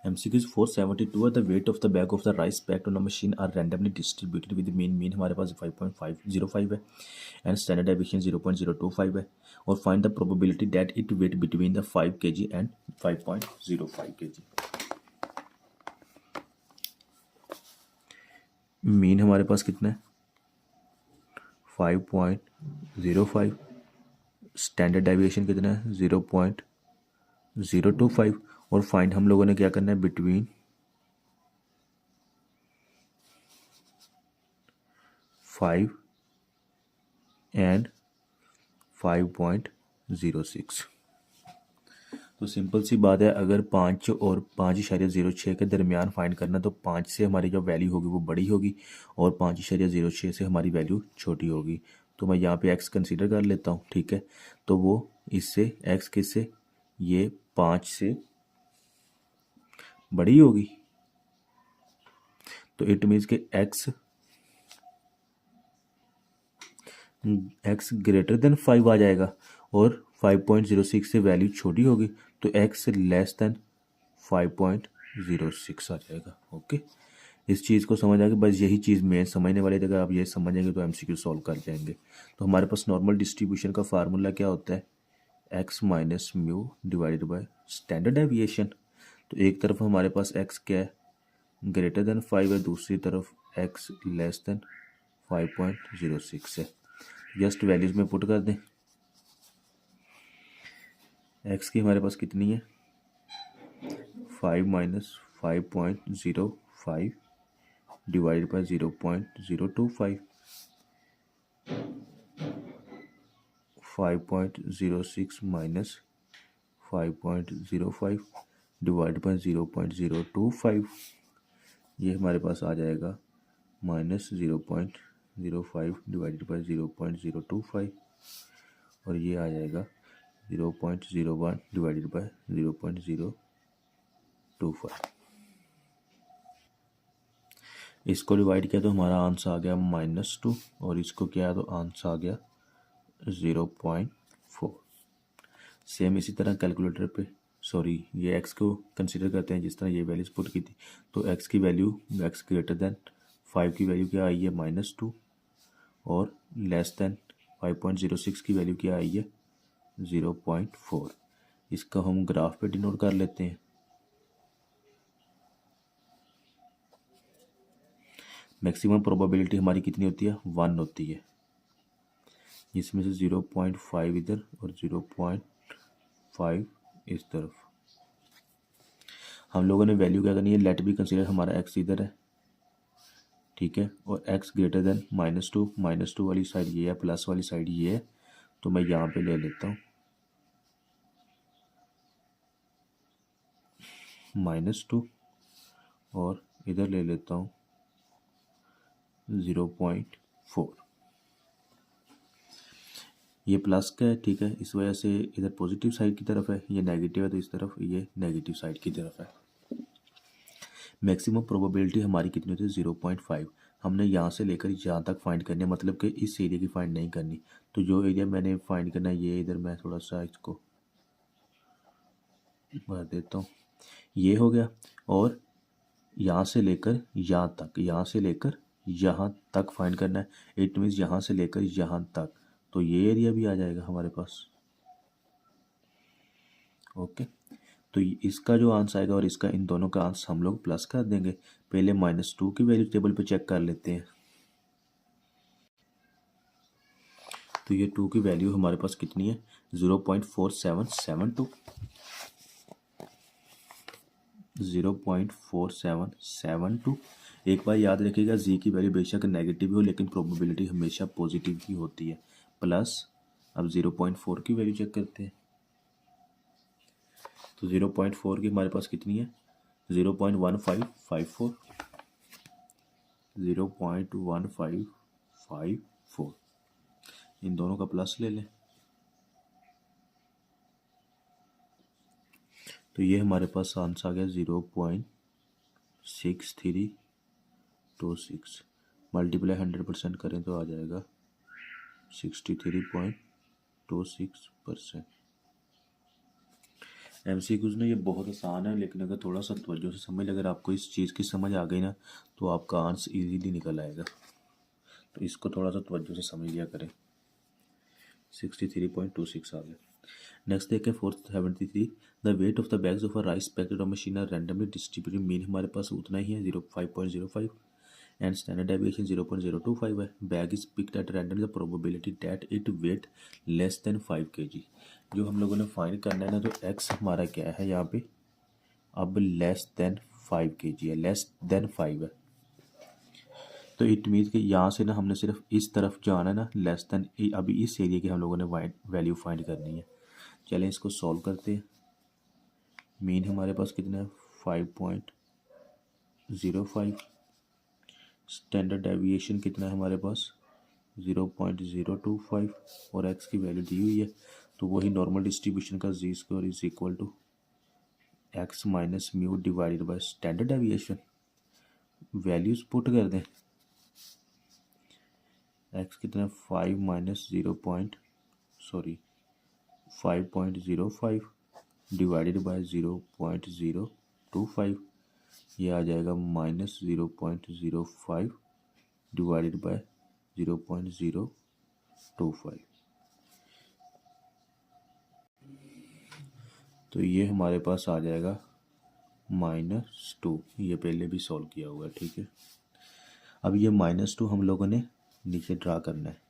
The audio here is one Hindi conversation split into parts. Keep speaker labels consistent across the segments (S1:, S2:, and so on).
S1: MCQs 472 are the weight of the bag of the rice packed on a machine are randomly distributed with mean हमारे पास 5.505 है and standard deviation 0.025 है और find the probability that it weight between the 5 kg and 5.05 kg। Mean हमारे पास कितना है 5.05, स्टैंडर्ड डेविएशन कितना है 0.025 और फाइंड हम लोगों ने क्या करना है बिटवीन 5 एंड 5.06। तो सिंपल सी बात है, अगर 5 और 5.06 के दरमियान फाइंड करना तो 5 से हमारी जो वैल्यू होगी वो बड़ी होगी और 5.06 से हमारी वैल्यू छोटी होगी। तो मैं यहाँ पे x कंसीडर कर लेता हूँ, ठीक है। तो वो इससे x किससे, ये 5 से बड़ी होगी, तो इट मीन्स कि x ग्रेटर देन 5 आ जाएगा और 5.06 से वैल्यू छोटी होगी तो x लेस देन 5.06 आ जाएगा। ओके, इस चीज़ को समझ आ गया, बस यही चीज़ मेन समझने वाली, अगर आप ये समझेंगे तो MCQ सॉल्व कर जाएंगे। तो हमारे पास नॉर्मल डिस्ट्रीब्यूशन का फार्मूला क्या होता है, x minus mu divided by standard deviation. तो एक तरफ हमारे पास x क्या है ग्रेटर देन 5 है, दूसरी तरफ x लेस देन 5.06 है। जस्ट वैल्यूज में पुट कर दें, x की हमारे पास कितनी है 5 minus 5.05 divide by 0.025, 5.06 minus 5.05 divide by 0.025, ये हमारे पास आ जाएगा माइनस 0.05 डिवाइडेड बाय 0.025 और ये आ जाएगा 0.01 डिवाइडेड बाय 0.025। इसको डिवाइड किया तो हमारा आंसर आ गया -2 और इसको क्या है तो आंसर आ गया 0.4। सेम इसी तरह कैलकुलेटर पे, सॉरी ये x को कंसिडर करते हैं, जिस तरह ये वैल्यूज पुट की थी तो x की वैल्यू x ग्रेटर देन 5 की वैल्यू क्या आई है -2 और लेस देन 5.06 की वैल्यू क्या आई है 0.4। इसका हम ग्राफ पे डिनोट कर लेते हैं। मैक्सिमम प्रोबेबिलिटी हमारी कितनी होती है 1 होती है, जिसमें से 0.5 इधर और 0.5 इस तरफ। हम लोगों ने वैल्यू क्या करनी है, लेट बी कंसीडर हमारा x इधर है, ठीक है, और x ग्रेटर देन -2 वाली साइड ये है, प्लस वाली साइड ये है, तो मैं यहाँ पे ले लेता हूँ -2 और इधर ले लेता हूँ 0.4। ये प्लस का है, ठीक है, इस वजह से इधर पॉजिटिव साइड की तरफ है, ये नेगेटिव है तो इस तरफ ये नेगेटिव साइड की तरफ है। मैक्सिमम प्रोबेबिलिटी हमारी कितनी होती है 0.5। हमने यहाँ से लेकर यहाँ तक फाइंड करनी है, मतलब कि इस एरिया की फाइंड नहीं करनी। तो जो एरिया मैंने फाइंड करना है ये इधर मैं थोड़ा सा इसको भर देता हूँ, ये हो गया, और यहाँ से लेकर यहाँ तक, यहाँ से लेकर यहाँ तक फाइंड करना है, इट मीन्स यहाँ से लेकर यहाँ तक, तो ये एरिया भी आ जाएगा हमारे पास। ओके, तो इसका जो आंसर आएगा और इसका, इन दोनों का आंसर हम लोग प्लस कर देंगे। पहले -2 की वैल्यू टेबल पे चेक कर लेते हैं। तो ये 2 की वैल्यू हमारे पास कितनी है 0.4772, 0.4772। एक बार याद रखिएगा जी की वैल्यू बेशक नेगेटिव हो लेकिन प्रोबेबिलिटी हमेशा पॉजिटिव ही होती है, प्लस। अब 0.4 की वैल्यू चेक करते हैं, तो 0.4 की हमारे पास कितनी है 0.1554, 0.1554, इन दोनों का प्लस ले लें तो ये हमारे पास आंसर आ गया 0.6326, मल्टीप्लाई 100% करें तो आ जाएगा 63.26%। एमसीक्यूज ना ये बहुत आसान है, लेकिन अगर थोड़ा सा तवज्जो से समझ ले, अगर आपको इस चीज़ की समझ आ गई ना तो आपका आंसर इजीली निकल आएगा। तो इसको थोड़ा सा तवज्जो से समझ लिया करें। 63.26 आ गया। नेक्स्ट देखें 473, the weight of the bags of a rice packet of machine are randomly distributed. Mean हमारे पास उतना ही है 5.05 एंड स्टैंडर्ड डेविएशन 0.025 है। Bag is picked at random, the probability that it weight less than 5 kg। जो हम लोगों ने फाइंड करना है ना, तो एक्स हमारा क्या है यहाँ पे, अब लेस देन 5 kg है, लेस देन 5 है। तो इट मीन्स कि यहाँ से ना हमने सिर्फ इस तरफ जाना है ना, लेस देन, अभी इस एरिया की हम लोगों ने वैल्यू फाइंड करनी है। चलें इसको सॉल्व करते हैं। मीन हमारे पास कितना है 5.05, स्टैंडर्ड डेविएशन कितना है हमारे पास 0.025 और एक्स की वैल्यू दी हुई है। तो वही नॉर्मल डिस्ट्रीब्यूशन का Z square is equal to X minus mu divided by standard deviation. Values put कर दें। एक्स कितना 5.05 डिवाइडेड बाय 0.025, ये आ जाएगा -0.05 डिवाइडेड बाय 0.025। तो ये हमारे पास आ जाएगा -2। ये पहले भी सॉल्व किया हुआ है, ठीक है। अब ये -2 हम लोगों ने नीचे ड्रा करना है।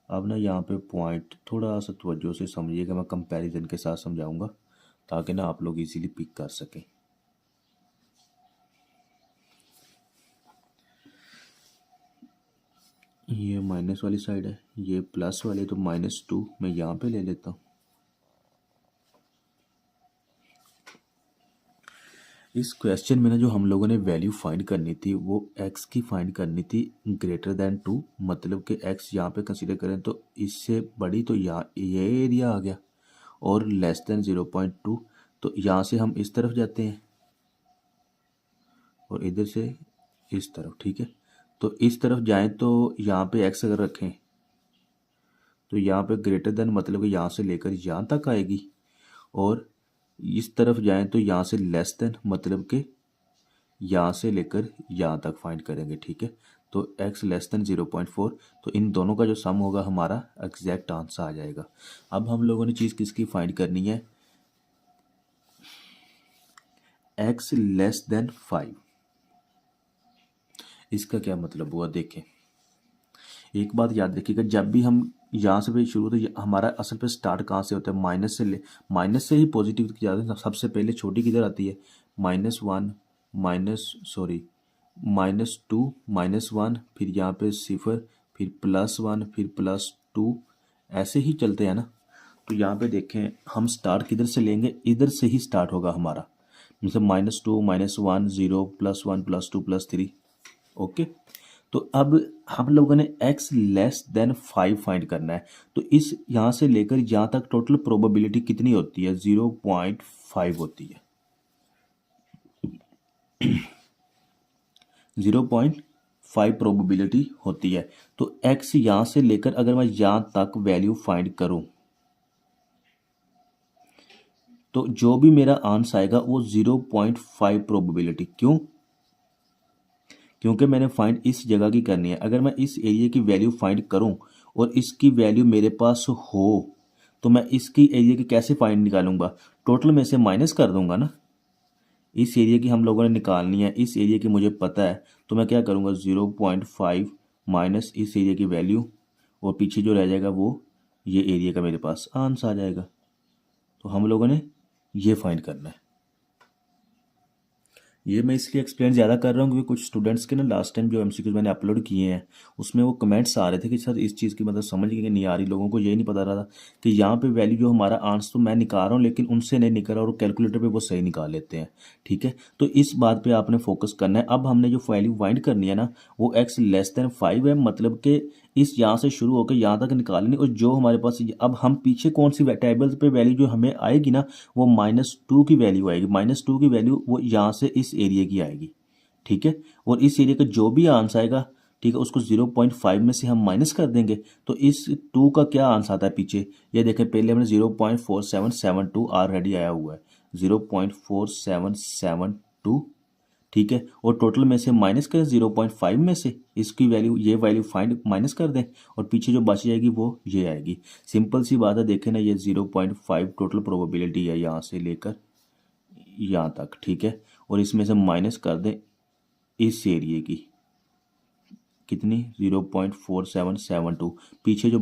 S1: अब ना यहाँ पे पॉइंट थोड़ा सा तवज्जो से समझिएगा, मैं कंपैरिजन के साथ समझाऊंगा ताकि ना आप लोग इजीली पिक कर सकें। ये माइनस वाली साइड है, ये प्लस वाली, तो -2 मैं यहाँ पे ले लेता हूँ। इस क्वेश्चन में ना जो हम लोगों ने वैल्यू फाइंड करनी थी वो x की फाइंड करनी थी ग्रेटर देन 2, मतलब कि x यहाँ पे कंसीडर करें तो इससे बड़ी, तो यहाँ ये एरिया आ गया, और लेस देन 0.2, तो यहाँ से हम इस तरफ जाते हैं और इधर से इस तरफ, ठीक है। तो इस तरफ जाएं तो यहाँ पे x अगर रखें तो यहाँ पे ग्रेटर देन मतलब कि यहाँ से लेकर यहाँ तक आएगी, और इस तरफ जाएं तो यहाँ से लेस देन मतलब कि यहाँ से लेकर यहाँ तक फाइंड करेंगे, ठीक है। तो x लेस देन 0.4, तो इन दोनों का जो सम होगा हमारा एग्जैक्ट आंसर आ जाएगा। अब हम लोगों ने चीज़ किसकी फाइंड करनी है, x लेस देन 5। इसका क्या मतलब हुआ देखें। एक बात याद रखिएगा, जब भी हम यहाँ से भी शुरू, तो हमारा असल पे स्टार्ट कहाँ से होता है, माइनस से ही पॉजिटिव की जाती है। सबसे पहले छोटी किधर आती है, -1 -2 -1, फिर यहाँ पे 0, फिर +1, फिर +2, ऐसे ही चलते हैं ना। तो यहाँ पे देखें हम स्टार्ट किधर से लेंगे, इधर से ही स्टार्ट होगा हमारा, मतलब -2 -1 0 +1 +2 +3, ओके। तो अब हम लोगों ने x लेस देन 5 फाइंड करना है। तो इस यहाँ से लेकर यहाँ तक टोटल प्रोबेबिलिटी कितनी होती है, 0.5 होती है। 0.5 प्रोबेबिलिटी होती है। तो x यहाँ से लेकर अगर मैं यहाँ तक वैल्यू फाइंड करूं तो जो भी मेरा आंसर आएगा वो 0.5 प्रोबेबिलिटी। क्यों? क्योंकि मैंने फाइंड इस जगह की करनी है। अगर मैं इस एरिया की वैल्यू फाइंड करूं और इसकी वैल्यू मेरे पास हो तो मैं इसकी एरिया की कैसे फाइंड निकालूंगा, टोटल में से माइनस कर दूंगा ना। इस एरिया की हम लोगों ने निकालनी है, इस एरिया की मुझे पता है, तो मैं क्या करूंगा 0.5 माइनस इस एरिया की वैल्यू, और पीछे जो रह जाएगा वो ये एरिया का मेरे पास आंसर आ जाएगा। तो हम लोगों ने ये फाइंड करना है। ये मैं इसलिए एक्सप्लेन ज़्यादा कर रहा हूँ क्योंकि कुछ स्टूडेंट्स के ना लास्ट टाइम जो एमसीक्यूज मैंने अपलोड किए हैं उसमें वो कमेंट्स आ रहे थे कि सर इस चीज़ की मतलब समझ के नहीं आ रही, लोगों को यही नहीं पता रहा था कि यहाँ पे वैल्यू जो हमारा आंसर तो मैं निकाल रहा हूँ लेकिन उनसे नहीं निकल रहा और कैलकुलेटर पे वो सही निकाल लेते हैं, ठीक है। तो इस बात पे आपने फोकस करना है। अब हमने जो वैल्यू फाइंड करनी है ना वो x लेस देन 5 है, मतलब कि इस यहाँ से शुरू होकर यहाँ तक निकालनी, और जो हमारे पास अब हम पीछे कौन सी टेबल पे वैल्यू जो हमें आएगी ना वो -2 की वैल्यू आएगी। -2 की वैल्यू वो यहाँ से इस एरिया की आएगी, ठीक है। और इस एरिया का जो भी आंसर आएगा ठीक है, उसको 0.5 में से हम माइनस कर देंगे तो इस 2 का क्या आंसर आता है पीछे, ये देखें पहले हमने 0.4772 ऑलरेडी आया हुआ है, 0.4772, ठीक है, और टोटल में से माइनस करें 0.5 में से इसकी वैल्यू, ये वैल्यू फाइंड माइनस कर दें और पीछे जो बच जाएगी वो ये आएगी। सिंपल सी बात है, देखें ना, ये 0.5 टोटल प्रोबेबिलिटी है यहाँ से लेकर यहाँ तक, ठीक है, और इसमें से माइनस कर दें इस एरिए की, कितनी, 0.4772, पीछे जो